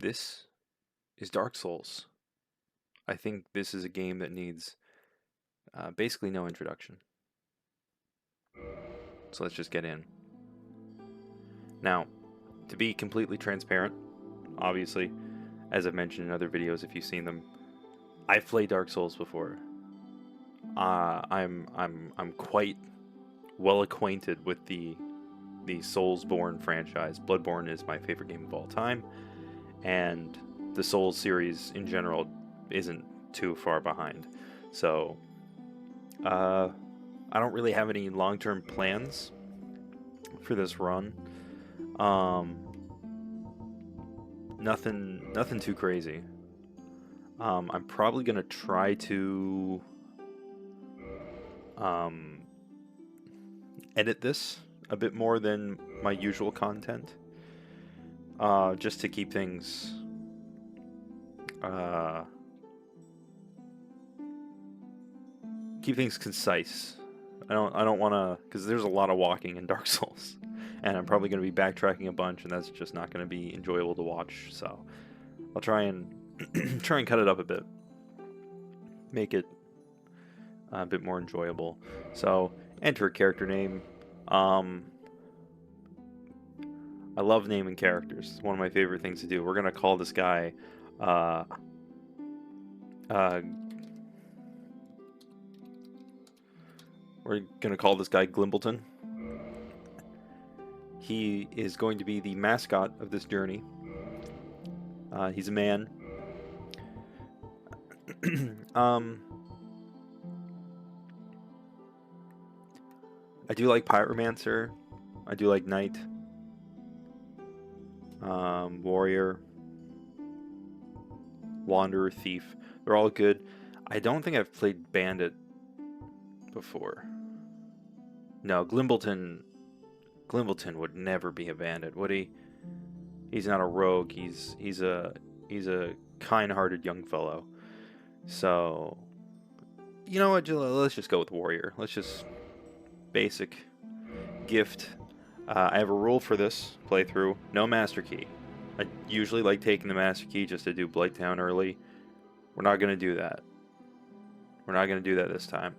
This is Dark Souls. I think this is a game that needs basically no introduction. So let's just get in. Now, to be completely transparent, obviously, as I've mentioned in other videos, if you've seen them, I've played Dark Souls before. I'm quite well acquainted with the Soulsborne franchise. Bloodborne is my favorite game of all time, and the Souls series in general isn't too far behind. So, I don't really have any long-term plans for this run. Nothing too crazy. I'm probably gonna try to edit this a bit more than my usual content, just to keep things concise. I don't want to, because there's a lot of walking in Dark Souls, and I'm probably going to be backtracking a bunch, and that's just not going to be enjoyable to watch. So I'll try and cut it up a bit, make it a bit more enjoyable. So enter a character name. I love naming characters. It's one of my favorite things to do. We're gonna call this guy Glimbleton. He is going to be the mascot of this journey. He's a man. I do like Pyromancer. I do like Knight. Warrior. Wanderer, Thief. They're all good. I don't think I've played Bandit before. No, Glimbleton would never be a bandit, would he? He's not a rogue. He's a kind-hearted young fellow. So, you know what? Let's just go with Warrior. Let's just basic gift. I have a rule for this playthrough: no Master Key. I usually like taking the Master Key just to do Blighttown early. We're not gonna do that. We're not gonna do that this time.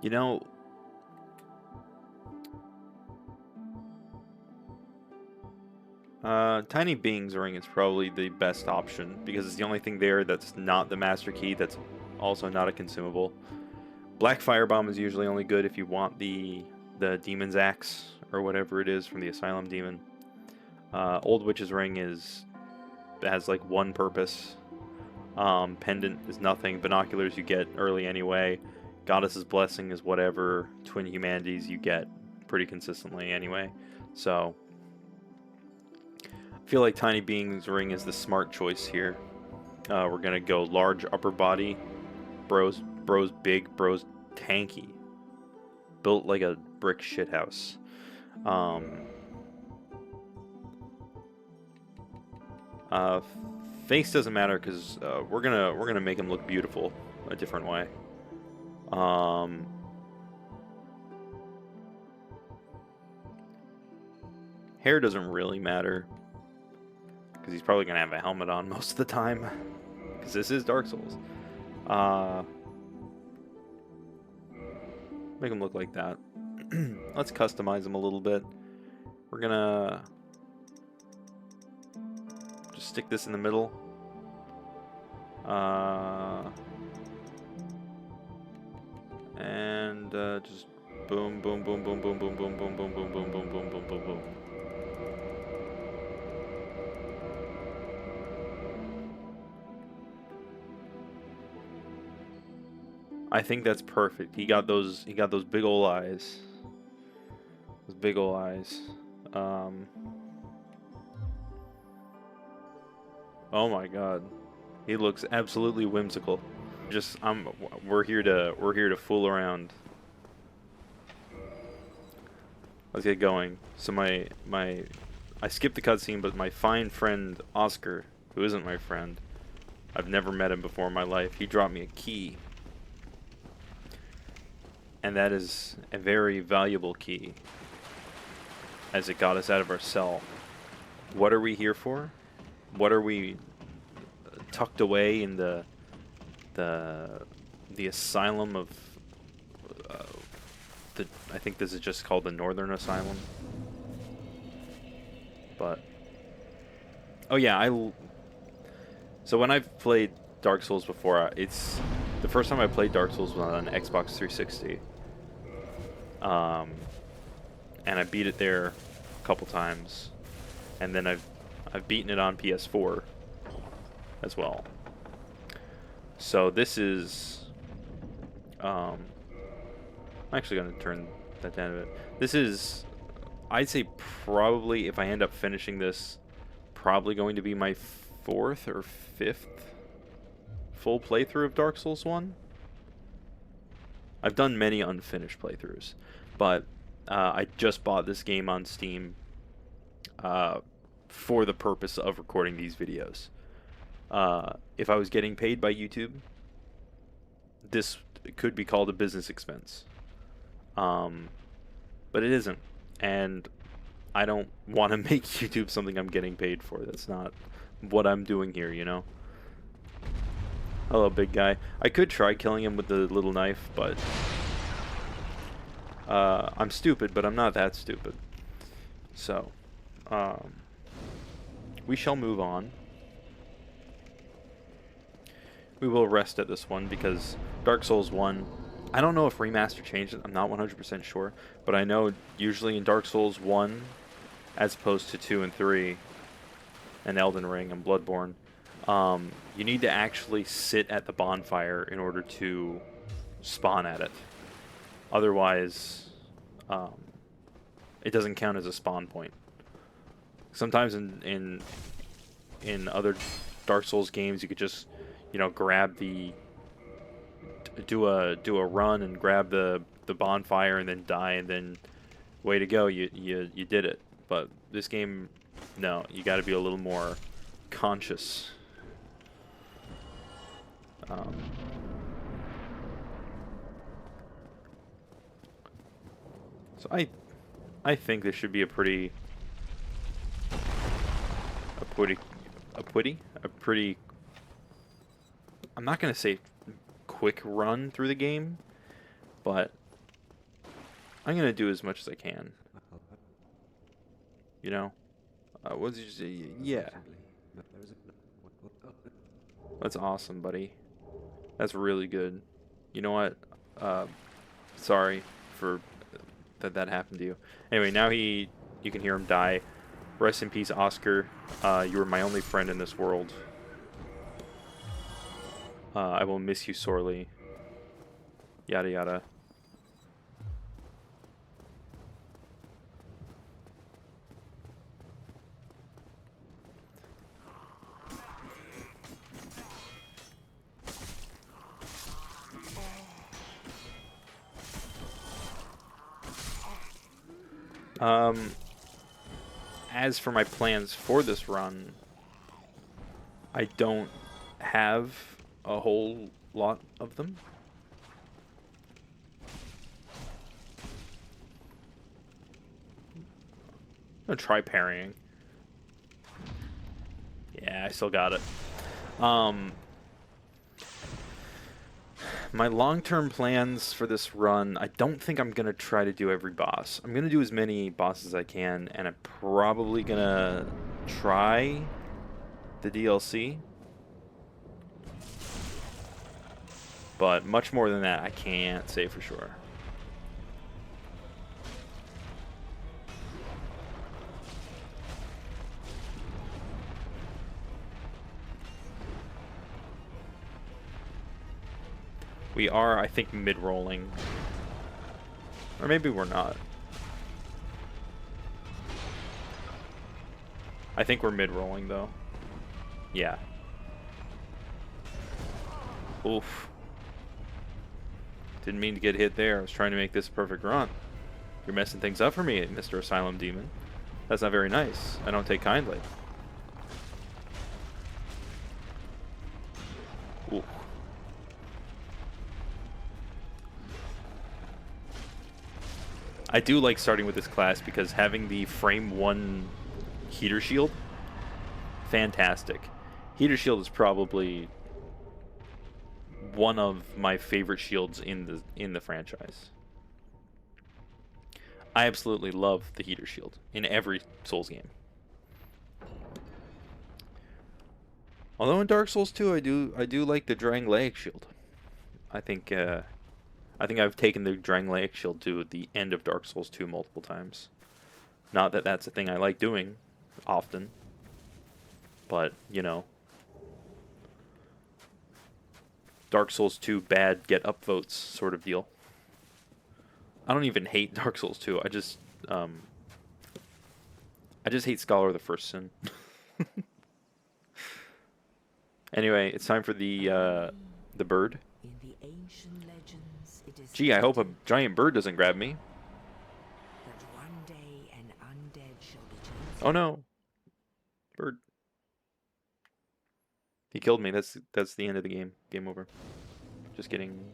You know, Tiny Bing's Ring is probably the best option because it's the only thing there that's not the Master Key, that's also not a consumable. Black Firebomb is usually only good if you want the Demon's Axe or whatever it is from the Asylum Demon. Old Witch's Ring has like one purpose. Pendant is nothing. Binoculars you get early anyway. Goddess's Blessing is whatever. Twin Humanities you get pretty consistently anyway. So I feel like Tiny Being's Ring is the smart choice here. We're gonna go large upper body. Bro's big. Bro's tanky. Built like a brick shithouse. Face doesn't matter because we're gonna make him look beautiful a different way. Hair doesn't really matter because he's probably gonna have a helmet on most of the time because this is Dark Souls. Make him look like that. Let's customize him a little bit. We're gonna just stick this in the middle. And just boom, boom, boom, boom, boom, boom, boom, boom, boom, boom, boom, boom, boom, boom, boom, boom. I think that's perfect. He got those big ol' eyes. Those big ol' eyes. Oh my god. He looks absolutely whimsical. We're here to fool around. Let's get going. So I skipped the cutscene, but my fine friend Oscar, who isn't my friend, I've never met him before in my life, he dropped me a key. And that is a very valuable key, as it got us out of our cell. What are we here for? What are we tucked away in the asylum of I think this is just called the Northern Asylum. But oh yeah, so when I've played Dark Souls before, it's the first time I played Dark Souls was on Xbox 360. And I beat it there a couple times, and then I've beaten it on PS4 as well. So this is I'm actually going to turn that down a bit. This is, I'd say, probably, if I end up finishing this, probably going to be my 4th or 5th full playthrough of Dark Souls 1. I've done many unfinished playthroughs, but I just bought this game on Steam for the purpose of recording these videos. If I was getting paid by YouTube, this could be called a business expense. But it isn't, and I don't want to make YouTube something I'm getting paid for. That's not what I'm doing here, you know? Hello, big guy. I could try killing him with the little knife, but I'm stupid, but I'm not that stupid. So, we shall move on. We will rest at this one because Dark Souls 1, I don't know if Remastered changed it, I'm not 100% sure, but I know usually in Dark Souls 1, as opposed to 2 and 3, and Elden Ring and Bloodborne, you need to actually sit at the bonfire in order to spawn at it. Otherwise, it doesn't count as a spawn point. Sometimes in other Dark Souls games, you could just, you know, grab do a run and grab the bonfire and then die, and then way to go, you did it. But this game, no, you got to be a little more conscious. So I think this should be a pretty I'm not gonna say quick run through the game, but I'm gonna do as much as I can. You know, what did you say? Yeah, that's awesome, buddy. That's really good. You know what? Sorry for that happened to you. Anyway, now you can hear him die. Rest in peace, Oscar. You were my only friend in this world. I will miss you sorely. Yada yada. As for my plans for this run, I don't have a whole lot of them. I'm gonna try parrying. Yeah, I still got it. My long-term plans for this run, I don't think I'm going to try to do every boss. I'm going to do as many bosses as I can, and I'm probably going to try the DLC. But much more than that, I can't say for sure. We are, I think, mid-rolling. Or maybe we're not. I think we're mid-rolling, though. Yeah. Oof. Didn't mean to get hit there. I was trying to make this a perfect run. You're messing things up for me, Mr. Asylum Demon. That's not very nice. I don't take kindly. Oof. I do like starting with this class because having the frame 1 heater shield, fantastic. Heater shield is probably one of my favorite shields in the franchise. I absolutely love the heater shield in every Souls game. Although in Dark Souls 2, I do like the Drangleic shield. I think I've taken the Drangleic shield to the end of Dark Souls 2 multiple times. Not that that's a thing I like doing often, but you know, Dark Souls 2 bad get upvotes sort of deal. I don't even hate Dark Souls 2. I just hate Scholar of the First Sin. Anyway, it's time for the bird. In the ancient legends, it is Gee, I hope a giant bird doesn't grab me. that one day an undead shall be chosen. Oh no. Bird. He killed me. That's the end of the game. Game over. Just kidding.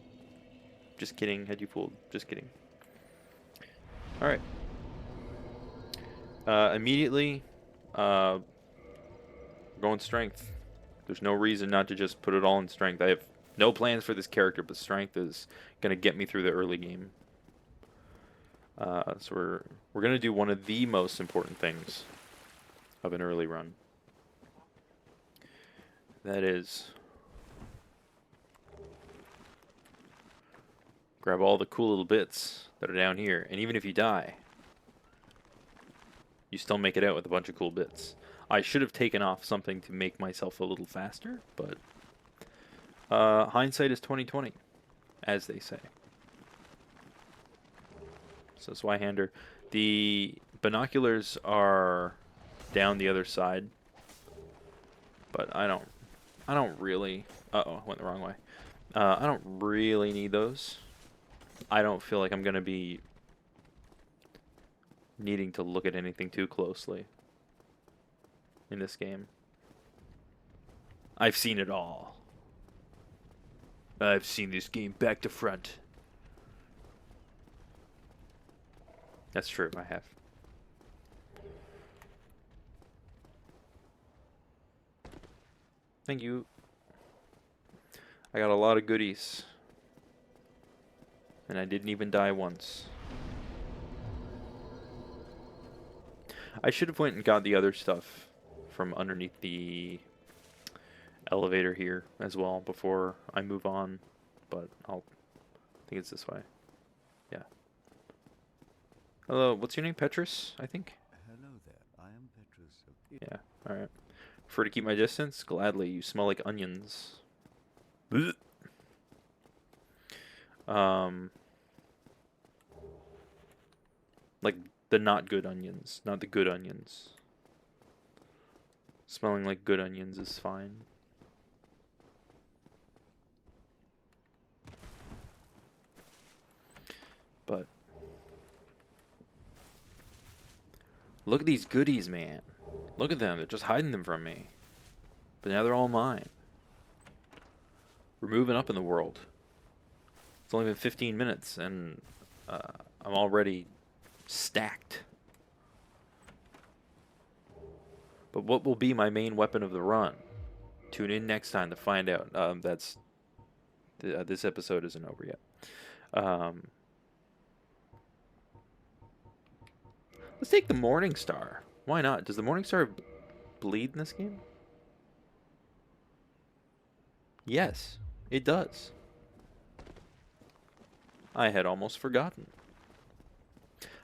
Just kidding. Had you fooled. Just kidding. Alright. Immediately, going strength. There's no reason not to just put it all in strength. I have no plans for this character, but strength is going to get me through the early game. So we're going to do one of the most important things of an early run. That is grab all the cool little bits that are down here, and even if you die, you still make it out with a bunch of cool bits. I should have taken off something to make myself a little faster, but hindsight is 20/20, as they say. So Zweihander, the binoculars are down the other side, but I don't really. Uh-oh, I went the wrong way. I don't really need those. I don't feel like I'm gonna be needing to look at anything too closely in this game. I've seen it all. I've seen this game back to front. That's true, I have. Thank you. I got a lot of goodies. And I didn't even die once. I should have went and got the other stuff from underneath the elevator here as well before I move on, but I think it's this way. Yeah. Hello, what's your name? Petrus, I think? Hello there, I am Petrus. Yeah, alright. Prefer to keep my distance? Gladly, you smell like onions. Blech. Like the not good onions, not the good onions. Smelling like good onions is fine. But look at these goodies, man. Look at them, they're just hiding them from me. But now they're all mine. We're moving up in the world. It's only been 15 minutes and I'm already stacked. But what will be my main weapon of the run? Tune in next time to find out. This episode isn't over yet. Let's take the Morning Star. Why not? Does the Morning Star bleed in this game? Yes, it does. I had almost forgotten.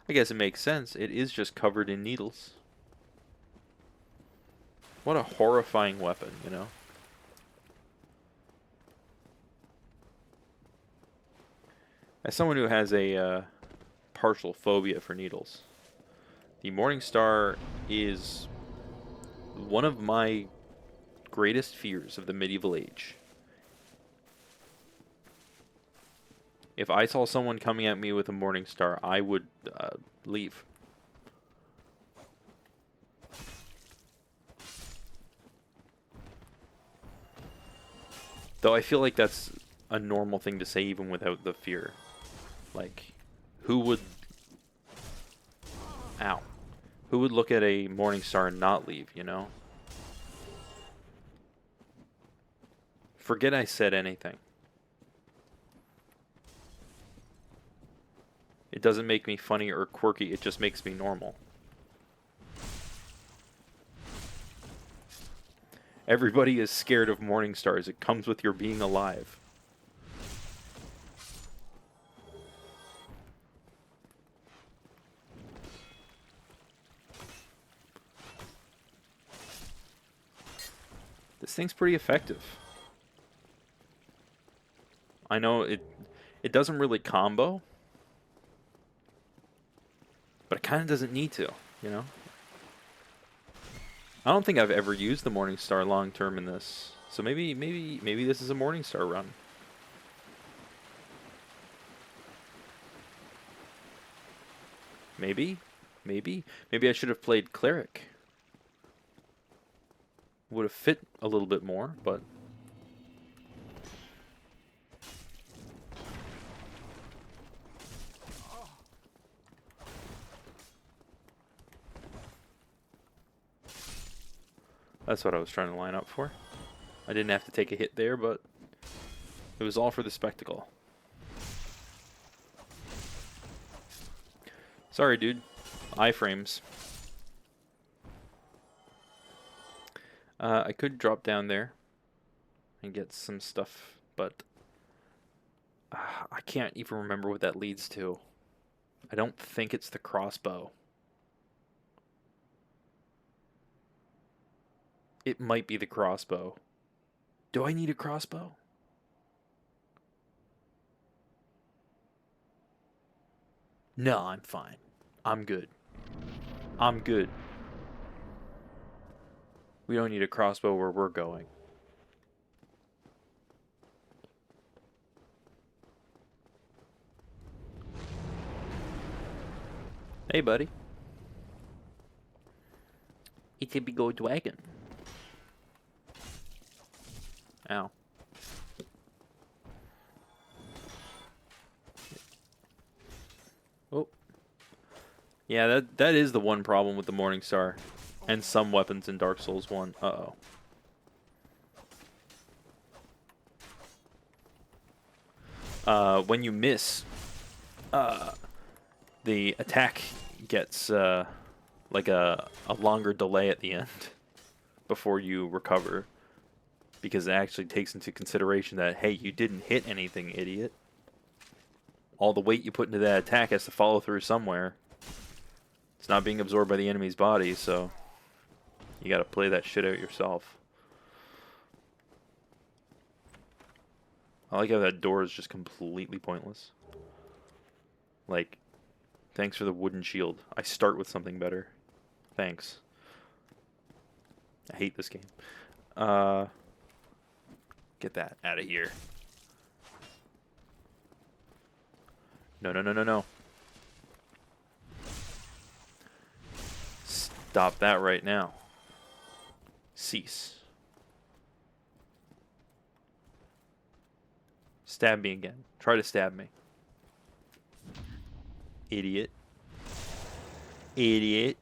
I guess it makes sense. It is just covered in needles. What a horrifying weapon, you know? As someone who has a partial phobia for needles, the Morning Star is one of my greatest fears of the medieval age. If I saw someone coming at me with a Morning Star, I would leave. Though I feel like that's a normal thing to say even without the fear. Like, who would Ow. Who would look at a morning star and not leave, you know? Forget I said anything. It doesn't make me funny or quirky, it just makes me normal. Everybody is scared of morning stars. It comes with your being alive. This thing's pretty effective. I know it doesn't really combo, but it kind of doesn't need to, you know? I don't think I've ever used the Morning Star long term in this. So maybe this is a Morning Star run. Maybe I should have played Cleric. Would have fit a little bit more, but that's what I was trying to line up for. I didn't have to take a hit there, but it was all for the spectacle. Sorry, dude. Iframes. I could drop down there and get some stuff, but I can't even remember what that leads to. I don't think it's the crossbow. It might be the crossbow. Do I need a crossbow? No, I'm fine. I'm good. I'm good. We don't need a crossbow where we're going. Hey, buddy. It's a big old dragon. Ow. Oh. Yeah, that is the one problem with the Morning Star. And some weapons in Dark Souls 1. Uh-oh. When you miss, the attack gets like a longer delay at the end before you recover. Because it actually takes into consideration that, hey, you didn't hit anything, idiot. All the weight you put into that attack has to follow through somewhere. It's not being absorbed by the enemy's body, so you gotta play that shit out yourself. I like how that door is just completely pointless. Like, thanks for the wooden shield. I start with something better. Thanks. I hate this game. Get that out of here. No, no, no, no, no. Stop that right now. Cease. Stab me again. Try to stab me. Idiot. Idiot.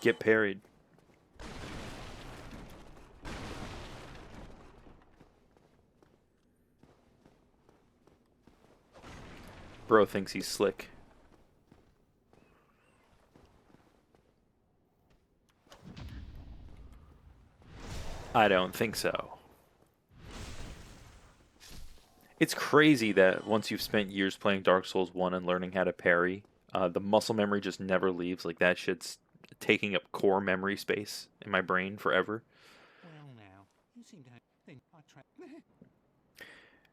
Get parried. Bro thinks he's slick. I don't think so. It's crazy that once you've spent years playing Dark Souls 1 and learning how to parry, the muscle memory just never leaves. Like, that shit's taking up core memory space in my brain forever. Well, now, you seem to think I try.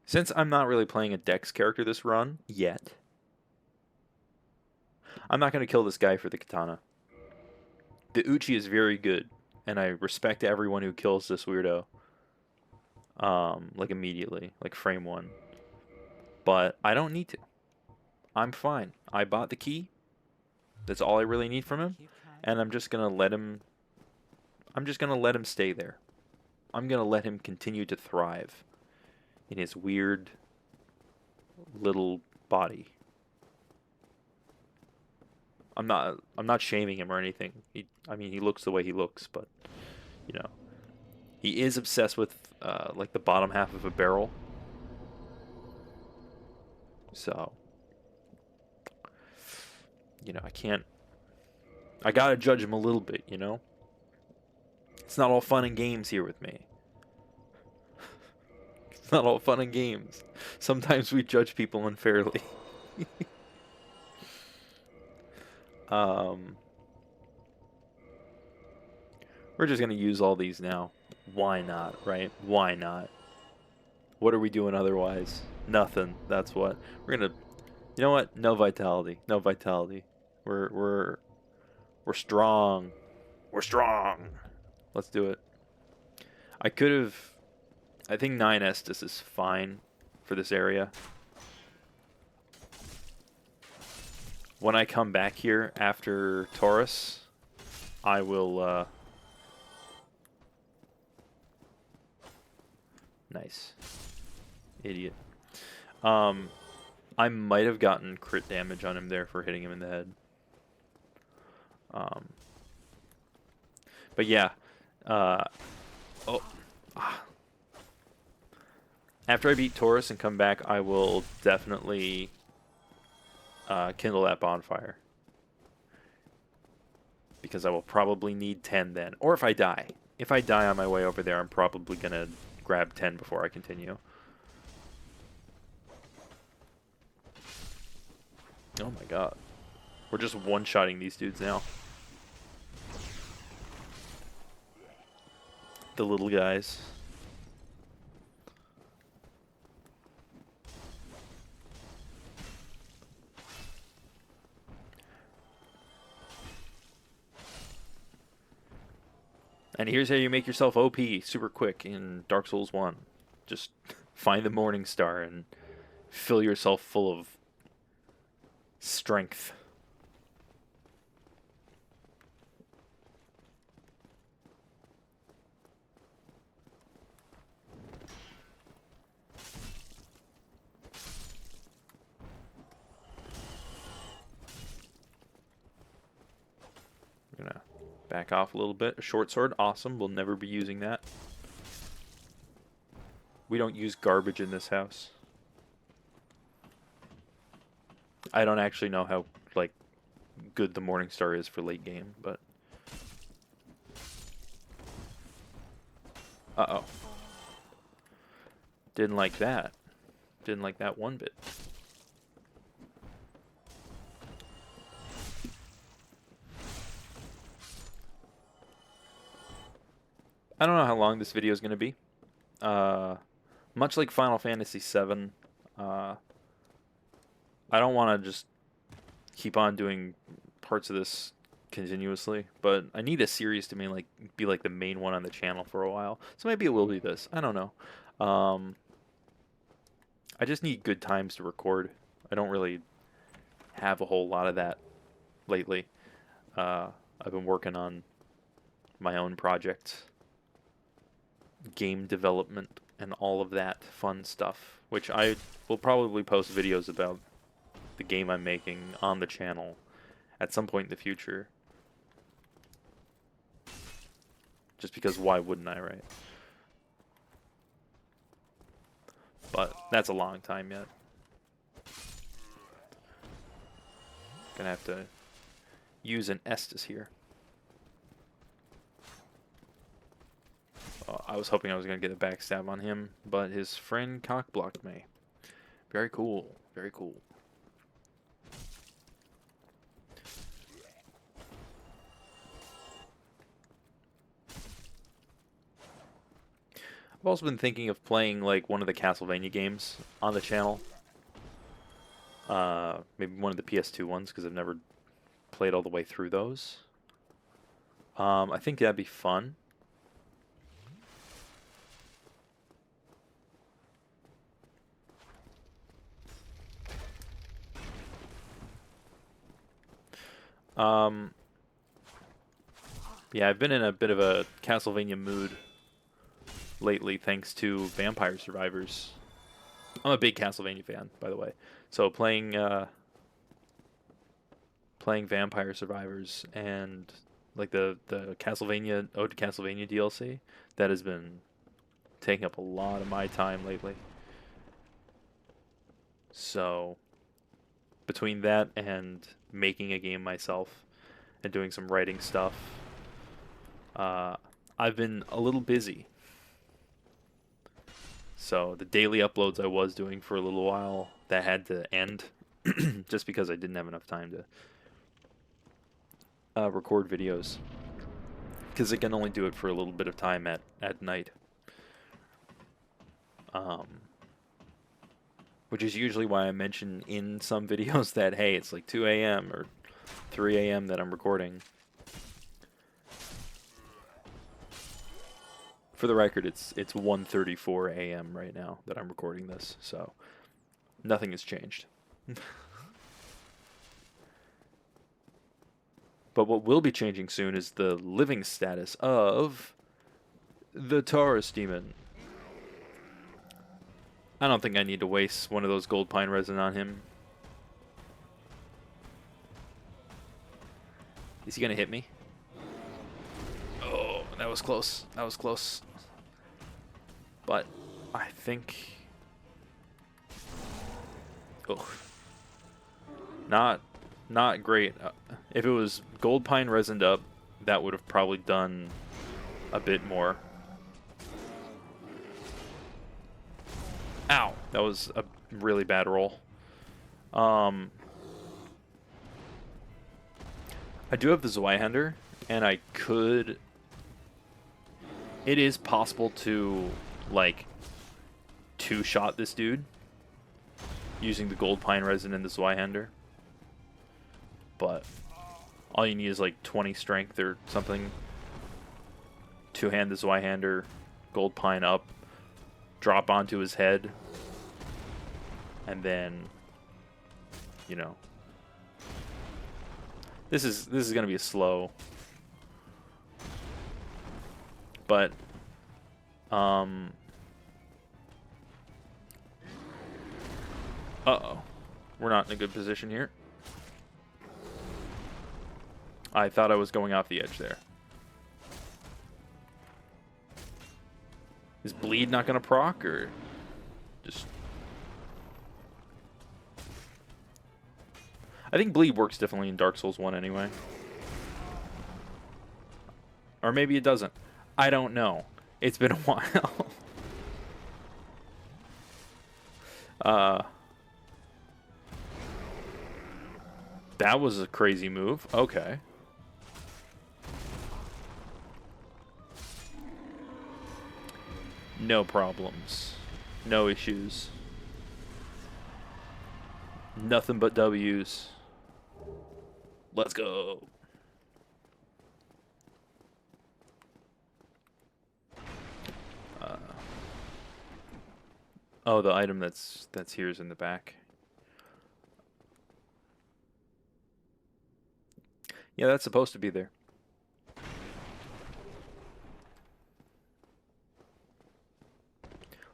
Since I'm not really playing a Dex character this run, yet, I'm not going to kill this guy for the katana. The Uchi is very good, and I respect everyone who kills this weirdo. Like immediately, like frame 1. But I don't need to. I'm fine. I bought the key. That's all I really need from him. And I'm just going to let him... I'm just going to let him stay there. I'm going to let him continue to thrive in his weird little body. I'm not shaming him or anything. I mean, he looks the way he looks, but you know, he is obsessed with like the bottom half of a barrel. So, I can't. I gotta judge him a little bit, you know? It's not all fun and games here with me. It's not all fun and games. Sometimes we judge people unfairly. um, we're just gonna use all these now. Why not, right? Why not? What are we doing otherwise? Nothing. That's what. We're gonna. You know what? No vitality. No vitality. We're strong. We're strong. Let's do it. I could have. I think 9 Estus is fine for this area. When I come back here after Taurus, I will. Nice. Idiot. I might have gotten crit damage on him there for hitting him in the head. But yeah. After I beat Taurus and come back, I will definitely kindle that bonfire. Because I will probably need 10 then. Or if I die. If I die on my way over there, I'm probably going to grab 10 before I continue. Oh my god. We're just one-shotting these dudes now. The little guys. And here's how you make yourself OP super quick in Dark Souls 1. Just find the Morning Star and fill yourself full of strength. I'm gonna back off a little bit. A short sword, awesome. We'll never be using that. We don't use garbage in this house. I don't actually know how good the Morning Star is for late game, but uh-oh. Didn't like that. Didn't like that one bit. I don't know how long this video is going to be. Much like Final Fantasy VII, I don't want to just keep on doing parts of this continuously, but I need a series to be like the main one on the channel for a while. So maybe it will be this. I don't know. I just need good times to record. I don't really have a whole lot of that lately. I've been working on my own project, game development, and all of that fun stuff, which I will probably post videos about the game I'm making on the channel at some point in the future. Just because why wouldn't I, right? But that's a long time yet. Gonna have to use an Estus here. I was hoping I was gonna get a backstab on him, but his friend cock blocked me. Very cool. Very cool. I've also been thinking of playing like one of the Castlevania games on the channel. Maybe one of the PS2 ones, because I've never played all the way through those. I think that'd be fun. Yeah, I've been in a bit of a Castlevania mood lately, thanks to Vampire Survivors. I'm a big Castlevania fan, by the way. So playing playing Vampire Survivors and like the Castlevania Ode to Castlevania DLC. That has been taking up a lot of my time lately. So between that and making a game myself and doing some writing stuff, I've been a little busy. So the daily uploads I was doing for a little while, that had to end just because I didn't have enough time to record videos. Because I can only do it for a little bit of time at night. Which is usually why I mention in some videos that, hey, it's like 2 a.m. or 3 a.m. that I'm recording. For the record, it's 1:34 a.m. right now that I'm recording this, so nothing has changed. But what will be changing soon is the living status of the Taurus Demon. I don't think I need to waste one of those gold pine resin on him. Is he gonna hit me? Oh, that was close. That was close. But I think... Oh. Not great. If it was gold pine resined up, that would have probably done a bit more. Ow! That was a really bad roll. I do have the Zweihander, and I could... It is possible to, like, two-shot this dude using the gold pine resin and the Zweihander. But all you need is like 20 strength or something. Two-hand the Zweihander, gold pine up, drop onto his head, and then, you know, this is gonna be a slow, but uh-oh, we're not in a good position here. I thought I was going off the edge there. Is bleed not gonna proc, or just... I think bleed works differently in Dark Souls 1 anyway. Or maybe it doesn't. I don't know. It's been a while. That was a crazy move. Okay. No problems. No issues. Nothing but W's. Let's go. Oh, the item that's here is in the back. Yeah, that's supposed to be there.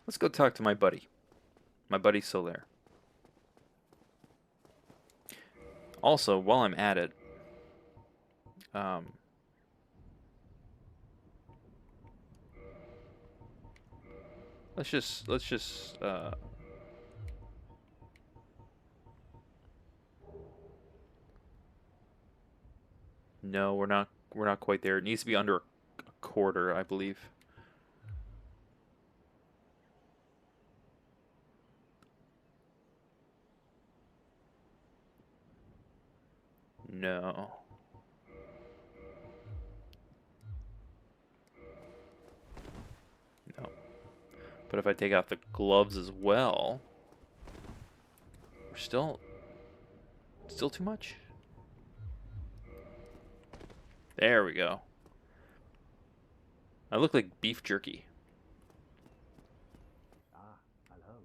Let's go talk to my buddy. My buddy's still there. Also, while I'm at it, let's just no, we're not quite there. It needs to be under a quarter, I believe. No. No. But if I take out the gloves as well, we're still too much. There we go. I look like beef jerky. Ah, hello.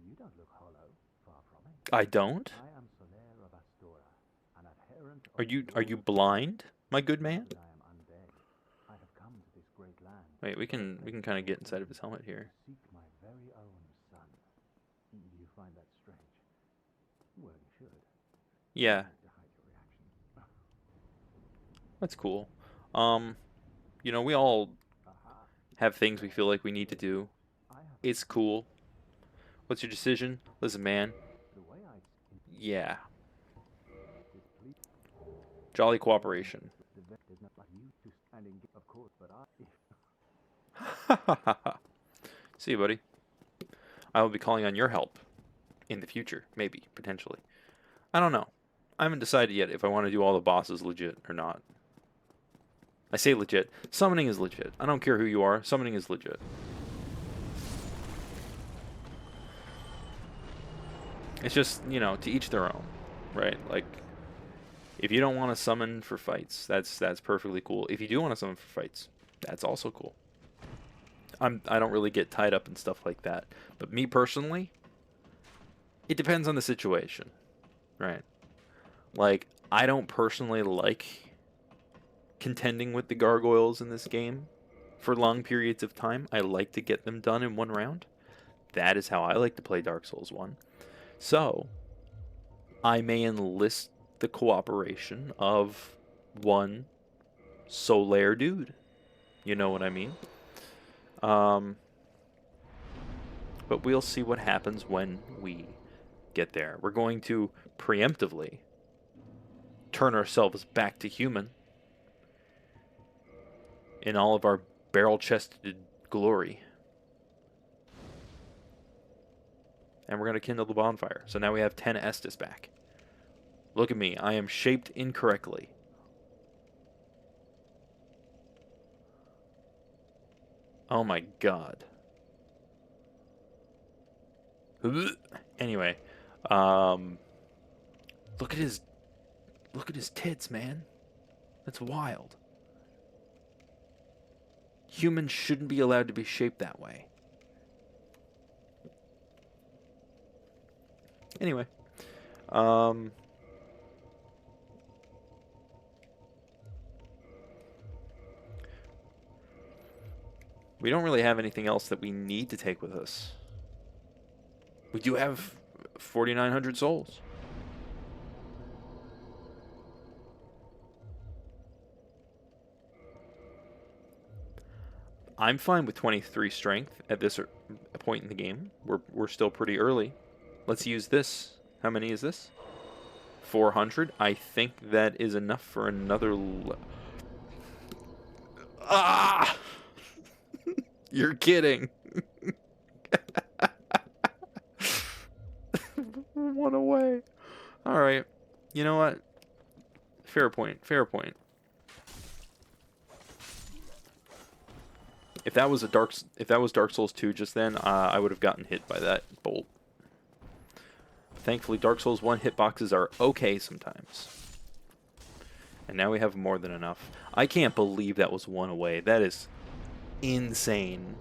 You don't look hollow, far from it. I don't? I am Soler of Astora, an adherent of Are you blind, my good man? I am undead. I have come to this great land. Wait, we can kind of get inside of his helmet here. Seek my very own son. Do you find that strange? Well, you should. Yeah. To hide your That's cool. Um, we all Aha. have things we feel like we need to do. I have It's cool. What's your decision? Listen, man. the way I Yeah. displeased Jolly cooperation. there's not like you to standing, of course, but See you, buddy. I will be calling on your help in the future, maybe, potentially. I don't know. I haven't decided yet if I want to do all the bosses legit or not. I say legit. Summoning is legit. I don't care who you are. Summoning is legit. It's just, to each their own, right? Like, if you don't want to summon for fights, that's perfectly cool. If you do want to summon for fights, that's also cool. I don't really get tied up in stuff like that. But me personally, it depends on the situation, right? Like, I don't personally like contending with the gargoyles in this game for long periods of time. I like to get them done in one round. That is how I like to play Dark Souls 1. So, I may enlist the cooperation of one Solaire dude. You know what I mean? But we'll see what happens when we get there. We're going to preemptively turn ourselves back to human in all of our barrel-chested glory. And we're going to kindle the bonfire. So now we have 10 Estus back. Look at me. I am shaped incorrectly. Oh my god. Anyway, look at his tits, man. That's wild. Humans shouldn't be allowed to be shaped that way. Anyway, we don't really have anything else that we need to take with us. We do have 4,900 souls. I'm fine with 23 strength at this point in the game. We're still pretty early. Let's use this. How many is this? 400. I think that is enough for another... Ah! You're kidding. One away. All right. You know what? Fair point. Fair point. If that was Dark Souls 2 just then, I would have gotten hit by that bolt. Thankfully, Dark Souls 1 hitboxes are okay sometimes. And now we have more than enough. I can't believe that was one away. That is insane.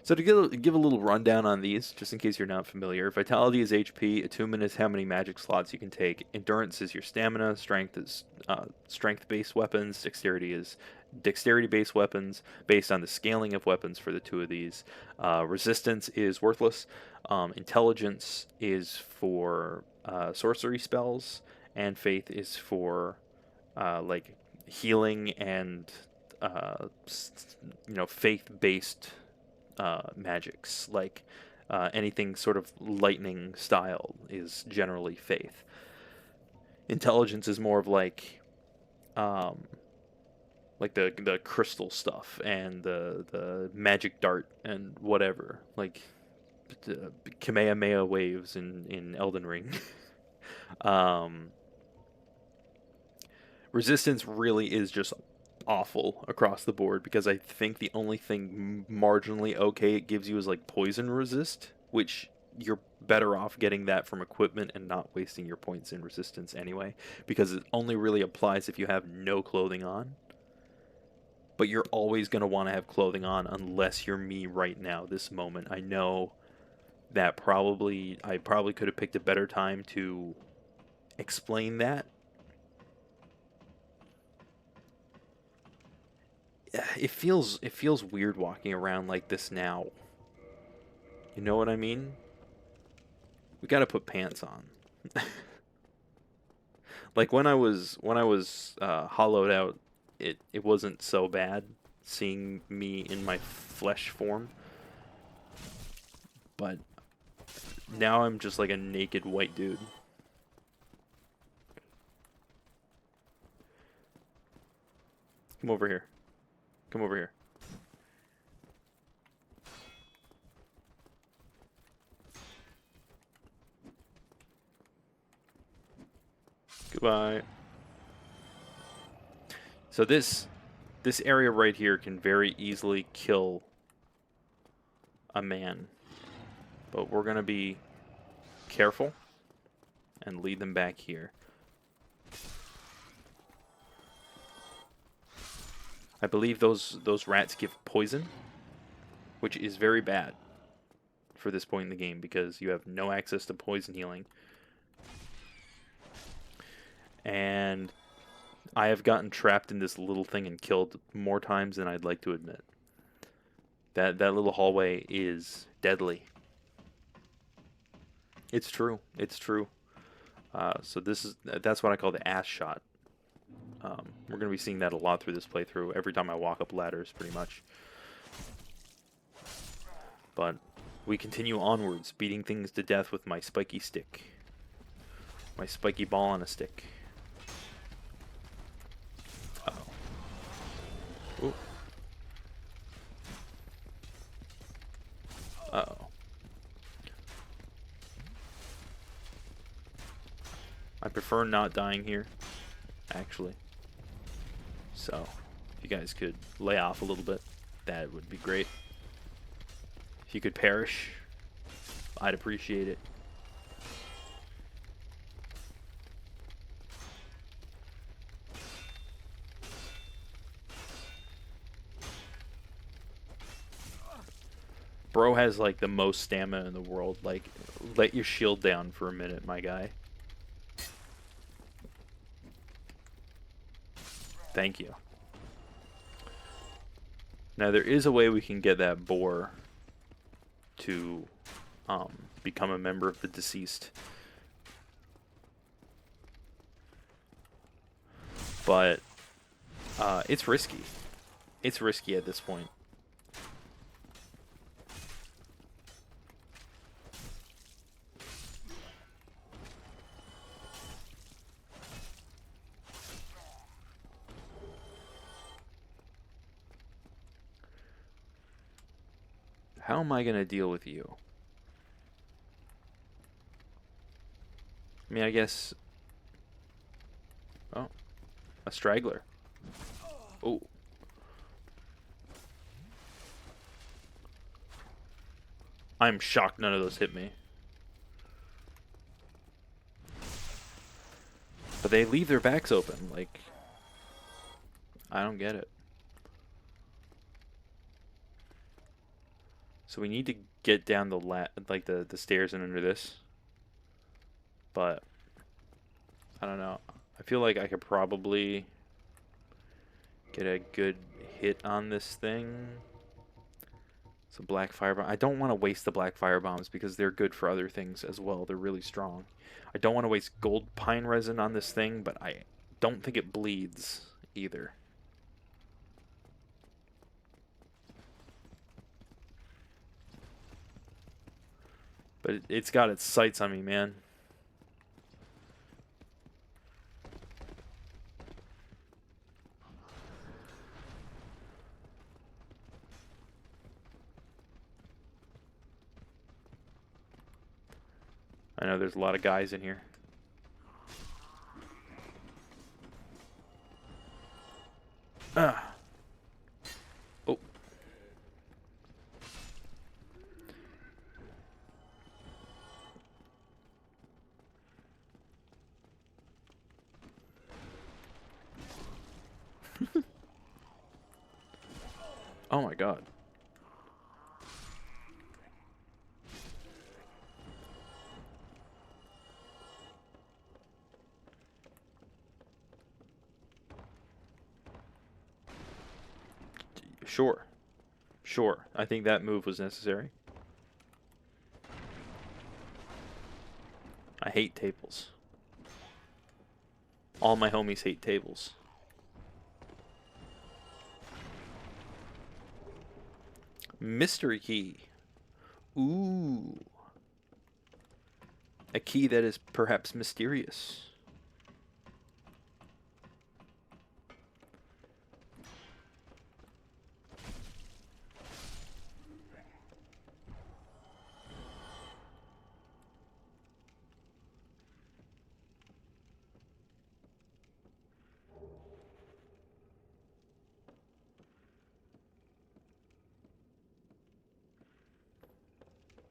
So to give a little rundown on these, just in case you're not familiar, Vitality is HP, Attunement is how many magic slots you can take, Endurance is your stamina, Strength is strength-based weapons, Dexterity is dexterity-based weapons, based on the scaling of weapons for the two of these. Resistance is worthless, Intelligence is for sorcery spells, and Faith is for like healing and faith-based magics, like anything sort of lightning style is generally Faith. Intelligence is more of like the crystal stuff and the magic dart and whatever, like the Kamehameha waves in Elden Ring. Resistance really is just awful across the board, because I think the only thing marginally okay it gives you is like poison resist, which you're better off getting that from equipment and not wasting your points in resistance anyway, because it only really applies if you have no clothing on. But you're always going to want to have clothing on unless you're me right now, this moment. I know that I probably could have picked a better time to explain that. It feels weird walking around like this now. You know what I mean? We gotta put pants on. Like when I was hollowed out, it wasn't so bad seeing me in my flesh form, but now I'm just like a naked white dude. Come over here. Come over here. Goodbye. So this area right here can very easily kill a man, but we're gonna be careful and lead them back here. I believe those rats give poison, which is very bad for this point in the game because you have no access to poison healing. And I have gotten trapped in this little thing and killed more times than I'd like to admit. That little hallway is deadly. It's true. It's true. So that's what I call the ass shot. We're going to be seeing that a lot through this playthrough. Every time I walk up ladders, pretty much. But we continue onwards, beating things to death with my spiky stick. My spiky ball on a stick. Uh-oh. Ooh. Uh-oh. I prefer not dying here, actually. So, if you guys could lay off a little bit, that would be great. If you could perish, I'd appreciate it. Bro has like the most stamina in the world. Like, let your shield down for a minute, my guy. Thank you. Now there is a way we can get that boar to become a member of the deceased. But it's risky. It's risky at this point. How am I going to deal with you? I mean, I guess... Oh. A straggler. Oh. I'm shocked none of those hit me. But they leave their backs open. Like... I don't get it. So we need to get down the stairs and under this. But I don't know. I feel like I could probably get a good hit on this thing. It's a black firebomb. I don't want to waste the black firebombs because they're good for other things as well. They're really strong. I don't want to waste gold pine resin on this thing, but I don't think it bleeds either. But it's got its sights on me, man. I know there's a lot of guys in here. Ah. Oh. Oh my god. Sure. Sure. I think that move was necessary. I hate tables. All my homies hate tables. Mystery key. Ooh. A key that is perhaps mysterious.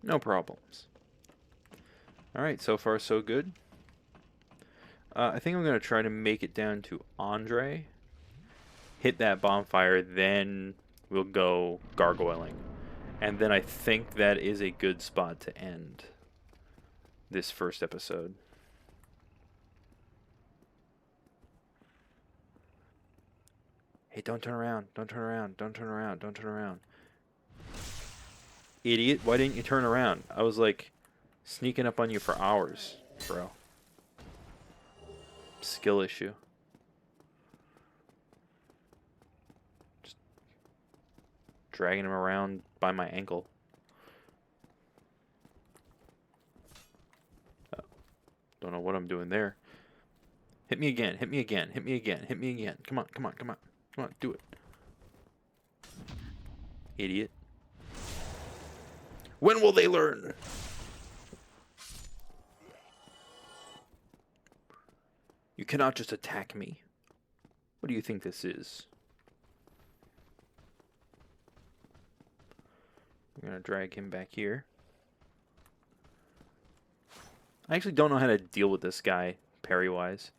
No problems. Alright, so far so good. I think I'm going to try to make it down to Andre. Hit that bonfire, then we'll go gargoyling. And then I think that is a good spot to end this first episode. Hey, don't turn around. Don't turn around. Don't turn around. Don't turn around. Idiot, why didn't you turn around? I was like sneaking up on you for hours, bro. Skill issue. Just dragging him around by my ankle. Don't know what I'm doing there. Hit me again. Hit me again. Hit me again. Hit me again. Come on. Come on. Come on. Come on. Do it. Idiot. When will they learn? You cannot just attack me. What do you think this is? I'm going to drag him back here. I actually don't know how to deal with this guy parry-wise.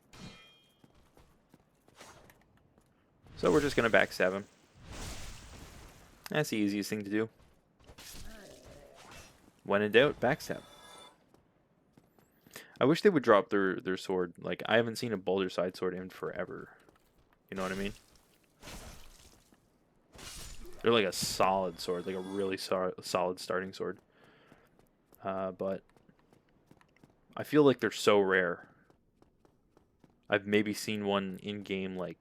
So we're just going to backstab him. That's the easiest thing to do. When in doubt, backstab. I wish they would drop their sword. Like, I haven't seen a Boulder Side sword in forever. You know what I mean? They're like a solid sword. Like a really solid starting sword. But I feel like they're so rare. I've maybe seen one in-game like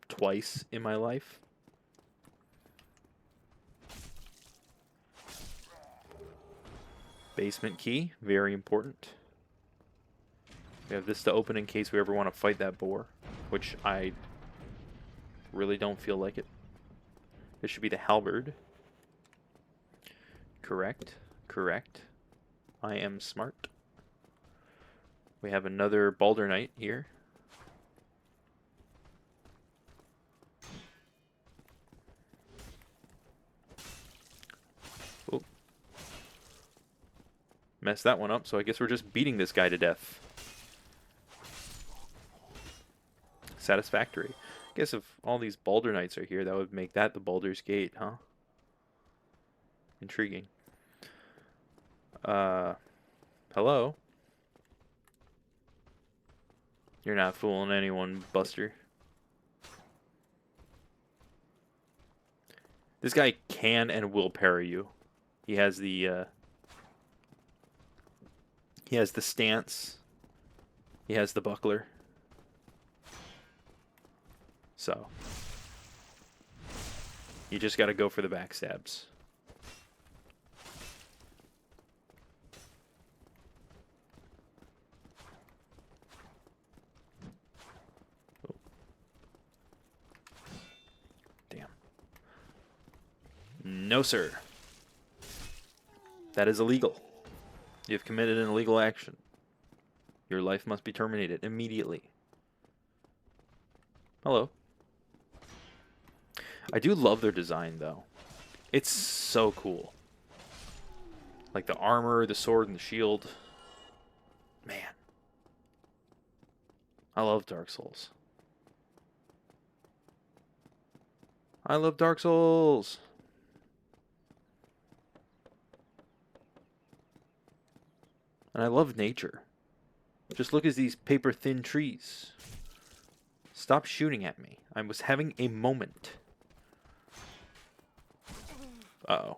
twice in my life. Basement key, very important. We have this to open in case we ever want to fight that boar, which I really don't feel like it. This should be the halberd. Correct, correct. I am smart. We have another Balder Knight here. Oh. Messed that one up, so I guess we're just beating this guy to death. Satisfactory. I guess if all these Balder Knights are here, that would make that the Baldur's Gate, huh? Intriguing. Hello? You're not fooling anyone, Buster. This guy can and will parry you. He has the stance. He has the buckler. So you just got to go for the backstabs. Oh. Damn. No, sir. That is illegal. You have committed an illegal action. Your life must be terminated immediately. Hello. I do love their design, though. It's so cool. Like the armor, the sword, and the shield. Man. I love Dark Souls. I love Dark Souls. And I love nature. Just look at these paper-thin trees. Stop shooting at me. I was having a moment. Uh-oh.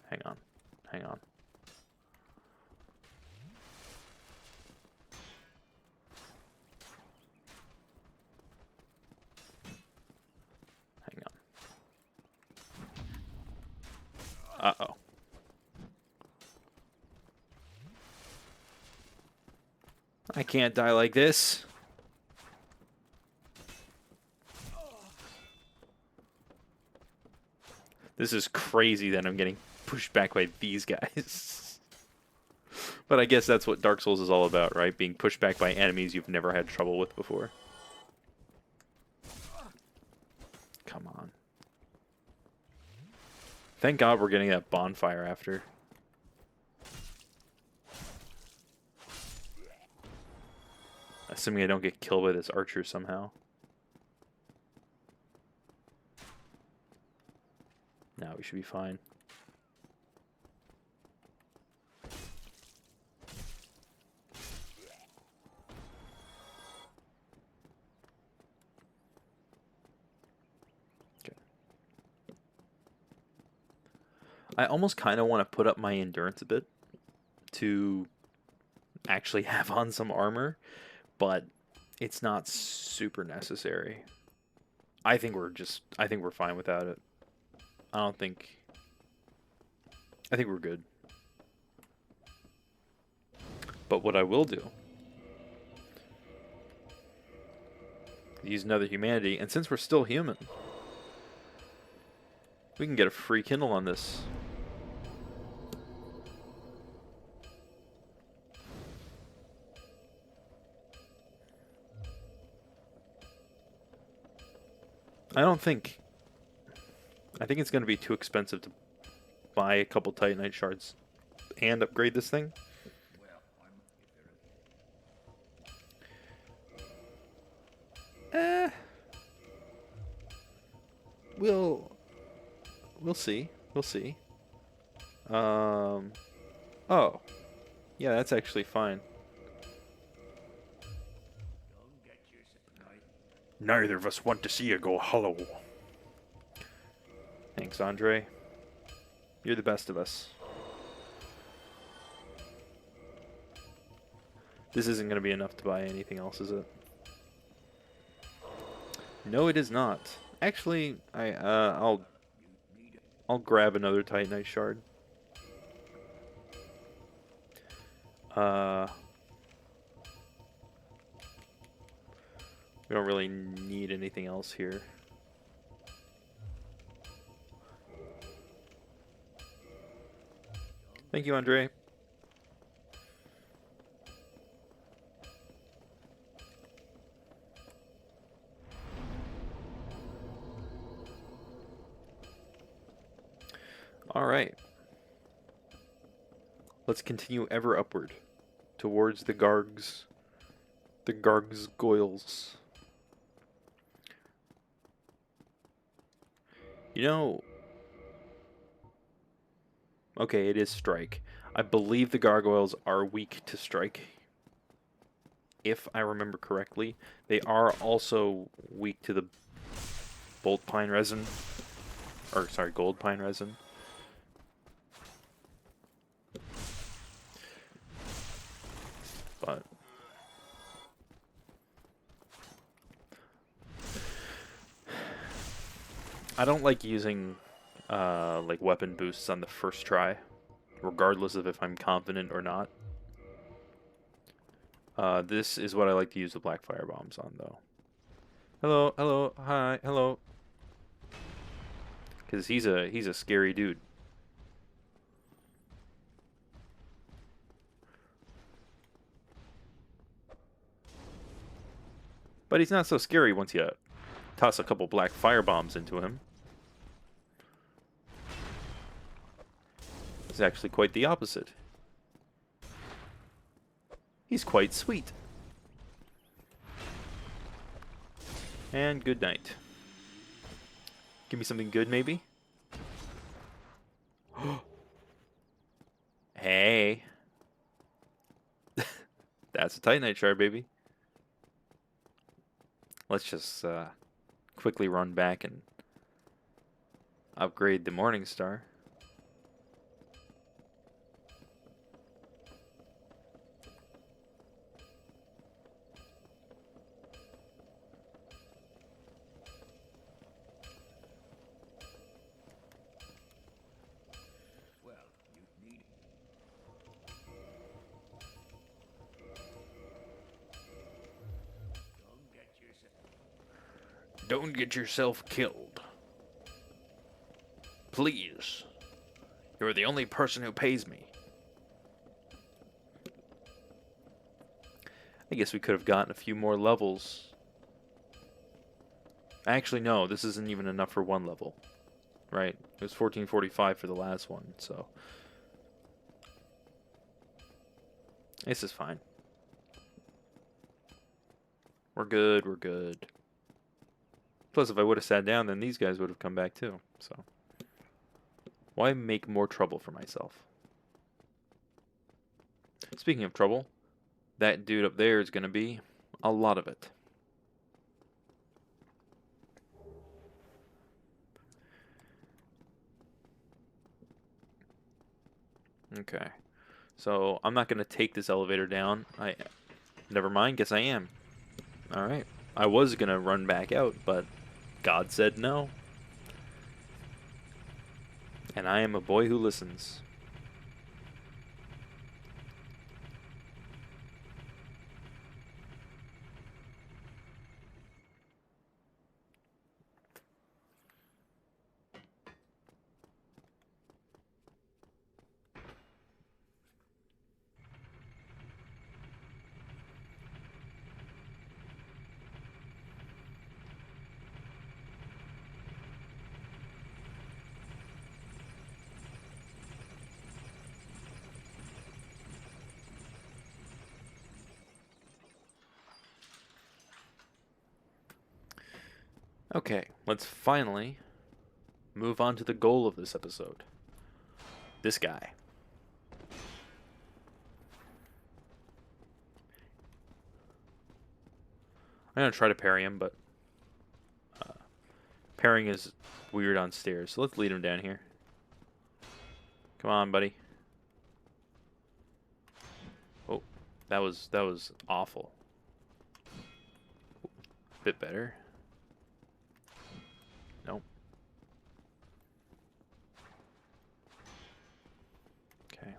Hang on. Hang on. Uh-oh. I can't die like this. This is crazy that I'm getting pushed back by these guys. But I guess that's what Dark Souls is all about, right? Being pushed back by enemies you've never had trouble with before. Come on. Thank God we're getting that bonfire after. Assuming I don't get killed by this archer somehow. No, we should be fine. Okay. I almost kind of want to put up my endurance a bit to actually have on some armor, but it's not super necessary. I think we're fine without it. I think we're good. But what I will do, use another humanity, and since we're still human, we can get a free Kindle on this. I think it's going to be too expensive to buy a couple Titanite shards and upgrade this thing. We'll see. We'll see. Oh. Yeah, that's actually fine. Neither of us want to see you go hollow. Thanks, Andre. You're the best of us. This isn't going to be enough to buy anything else, is it? No, it is not. Actually, I'll grab another Titanite shard. We don't really need anything else here. Thank you, Andre. All right. Let's continue ever upward towards the Gargs. The Gargoyles. You know, okay, it is strike. I believe the gargoyles are weak to strike. If I remember correctly, they are also weak to the bolt pine resin. Or, sorry, gold pine resin. But I don't like using like weapon boosts on the first try, regardless of if I'm confident or not. This is what I like to use the black fire bombs on, though. Hello, hello, hi, hello. Because he's a scary dude. But he's not so scary once you toss a couple black fire bombs into him. It's actually quite the opposite. He's quite sweet. And good night. Give me something good, maybe? Hey. That's a Titanite shard, baby. Let's just quickly run back and upgrade the Morning Star. Don't get yourself killed. Please. You're the only person who pays me. I guess we could have gotten a few more levels. Actually, no, this isn't even enough for one level. Right? It was 1445 for the last one, so... This is fine. We're good, we're good. Plus, if I would have sat down, then these guys would have come back too, so... Why make more trouble for myself? Speaking of trouble, that dude up there is going to be a lot of it. Okay. So, I'm not going to take this elevator down. Never mind, guess I am. Alright. I was going to run back out, but God said no. And I am a boy who listens. Okay, let's finally move on to the goal of this episode. This guy. I'm going to try to parry him, but parrying is weird on stairs, so let's lead him down here. Come on, buddy. Oh, that was awful. Bit better. Nope. Okay.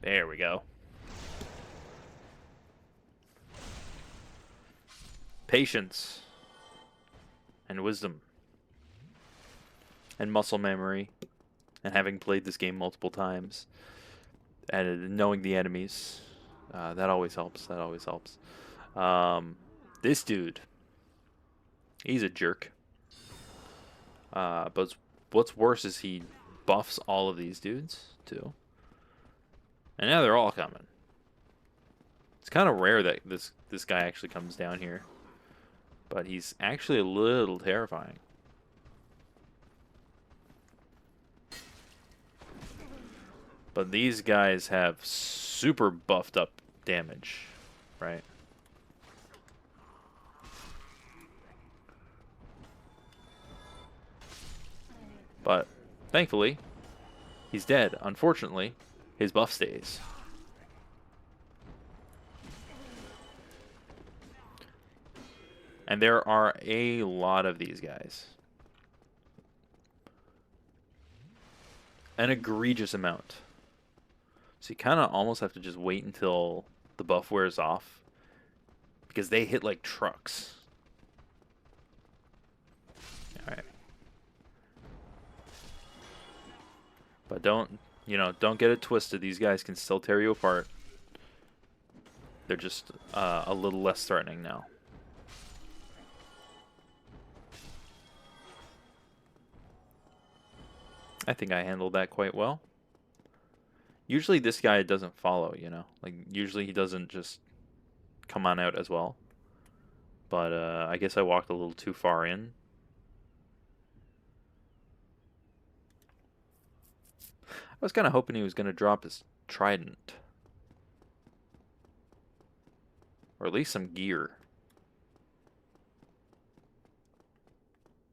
There we go. Patience. And wisdom. And muscle memory. And having played this game multiple times. And knowing the enemies. That always helps. That always helps. This dude. He's a jerk. But what's worse is he buffs all of these dudes, too. And now they're all coming. It's kind of rare that this guy actually comes down here. But he's actually a little terrifying. But these guys have super buffed up damage, right? But thankfully, he's dead. Unfortunately, his buff stays. And there are a lot of these guys. An egregious amount. So you kind of almost have to just wait until the buff wears off. Because they hit like trucks. Alright. But don't get it twisted. These guys can still tear you apart. They're just a little less threatening now. I think I handled that quite well. Usually this guy doesn't follow, Like, usually he doesn't just come on out as well. But I guess I walked a little too far in. I was kind of hoping he was going to drop his trident. Or at least some gear.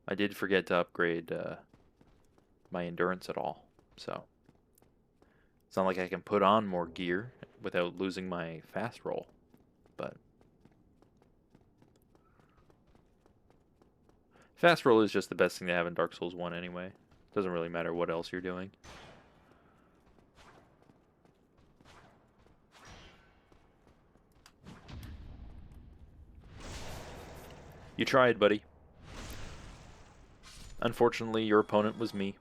I did forget to upgrade my endurance at all, so it's not like I can put on more gear without losing my fast roll, but fast roll is just the best thing to have in Dark Souls 1 anyway. Doesn't really matter what else you're doing. You tried, buddy. Unfortunately, your opponent was me.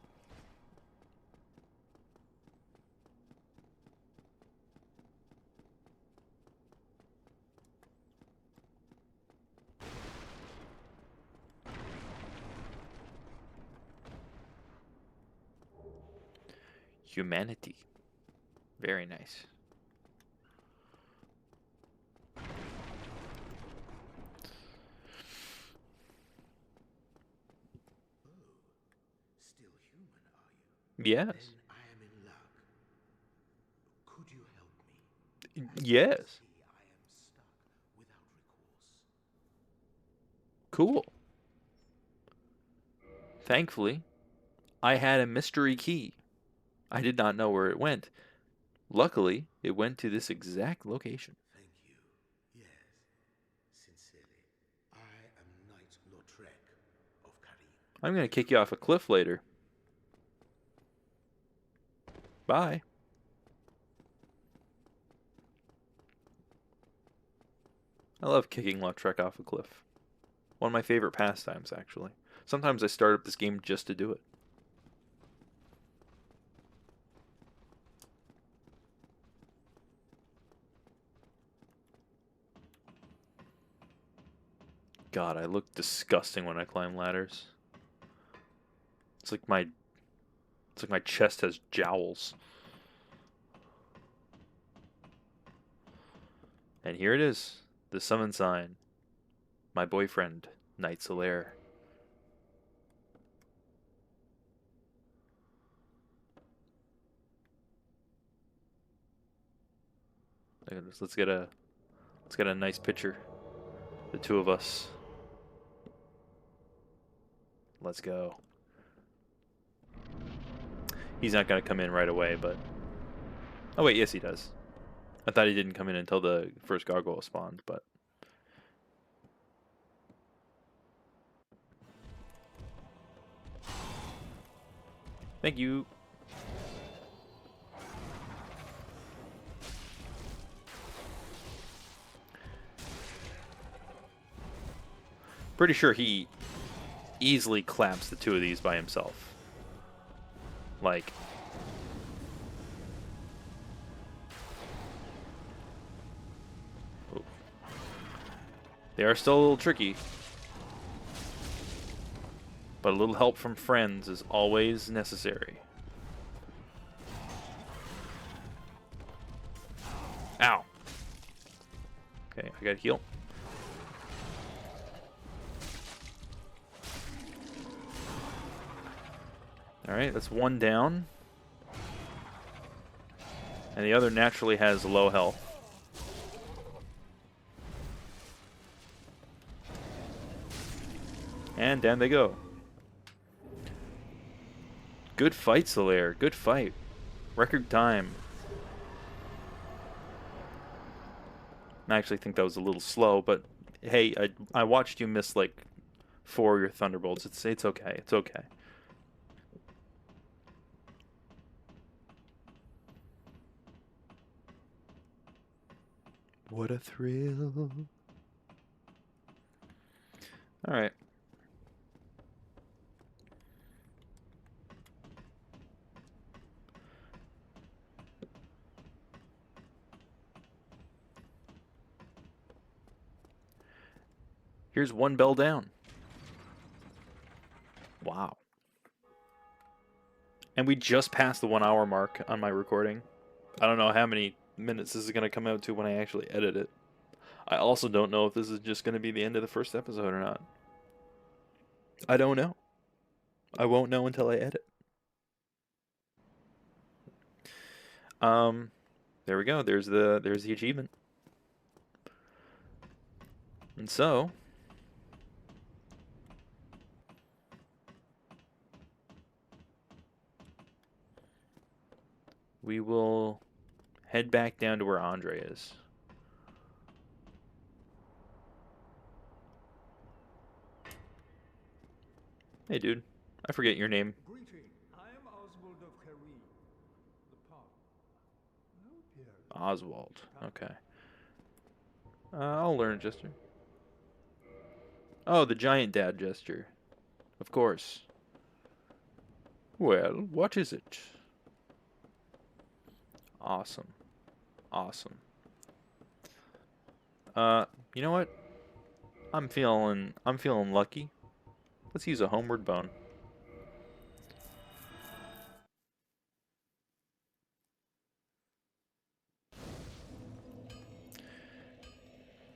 Humanity. Very nice. Still human, are you? Yes. Then I am in luck. Could you help me? As you Yes. can see, I am stuck without recourse. Cool. Thankfully, I had a mystery key. I did not know where it went. Luckily, it went to this exact location. Thank you. Yes, sincerely. I am Knight Lautrec of Karim. I'm going to kick you off a cliff later. Bye. I love kicking Lautrec off a cliff. One of my favorite pastimes, actually. Sometimes I start up this game just to do it. God, I look disgusting when I climb ladders. It's like my chest has jowls. And here it is, the summon sign. My boyfriend, Knight Solaire. Look at this. Let's get a nice picture. The two of us. Let's go. He's not gonna come in right away, but oh wait, yes he does. I thought he didn't come in until the first gargoyle spawned, but thank you. Pretty sure he easily claps the two of these by himself. Like, oh. They are still a little tricky, but a little help from friends is always necessary. Ow. Okay, I gotta heal. Alright, that's one down. And the other naturally has low health. And down they go. Good fight, Solaire. Good fight. Record time. I actually think that was a little slow, but hey, I watched you miss like 4 of your thunderbolts. It's okay. It's okay. What a thrill. All right. Here's one bell down. Wow. And we just passed the 1 hour mark on my recording. I don't know how many minutes this is going to come out to when I actually edit it. I also don't know if this is just going to be the end of the first episode or not. I don't know. I won't know until I edit. There we go. There's the achievement. And so we will head back down to where Andre is. Hey, dude. I forget your name. Greeting. I am Oswald of Karim. The part. No appearance. Oswald. Okay. I'll learn, Jester. Oh, the giant dad gesture. Of course. Well, what is it? Awesome. Awesome. You know what? I'm feeling lucky. Let's use a homeward bone.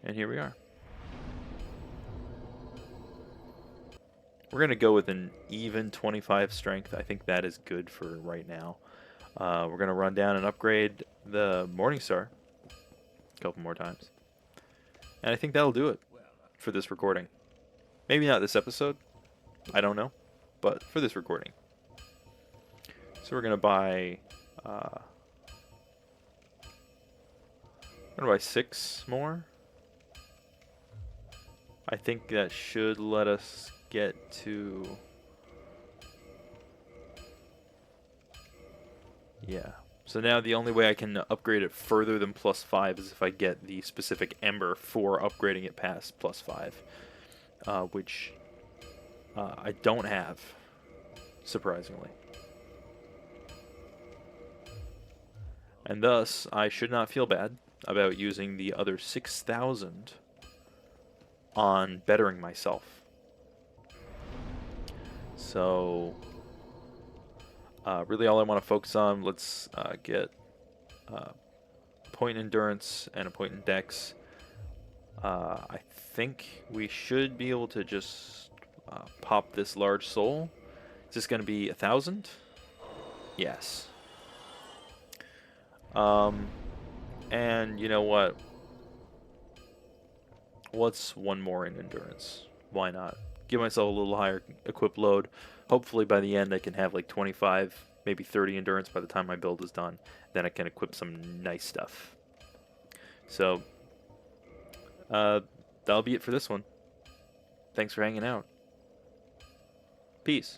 And here we are. We're going to go with an even 25 strength. I think that is good for right now. We're going to run down and upgrade the Morningstar a couple more times. And I think that'll do it for this recording. Maybe not this episode. I don't know. But for this recording. So we're going to buy... I'm going to buy 6 more. I think that should let us get to... Yeah. So now the only way I can upgrade it further than +5 is if I get the specific Ember for upgrading it past +5. Which I don't have, surprisingly. And thus, I should not feel bad about using the other 6,000 on bettering myself. So, really all I want to focus on, let's get point endurance and a point in dex. I think we should be able to just pop this large soul. Is this going to be 1,000? Yes. And you know what? What's one more in endurance? Why not? Give myself a little higher equip load. Hopefully by the end I can have like 25, maybe 30 endurance by the time my build is done. Then I can equip some nice stuff. So, that'll be it for this one. Thanks for hanging out. Peace.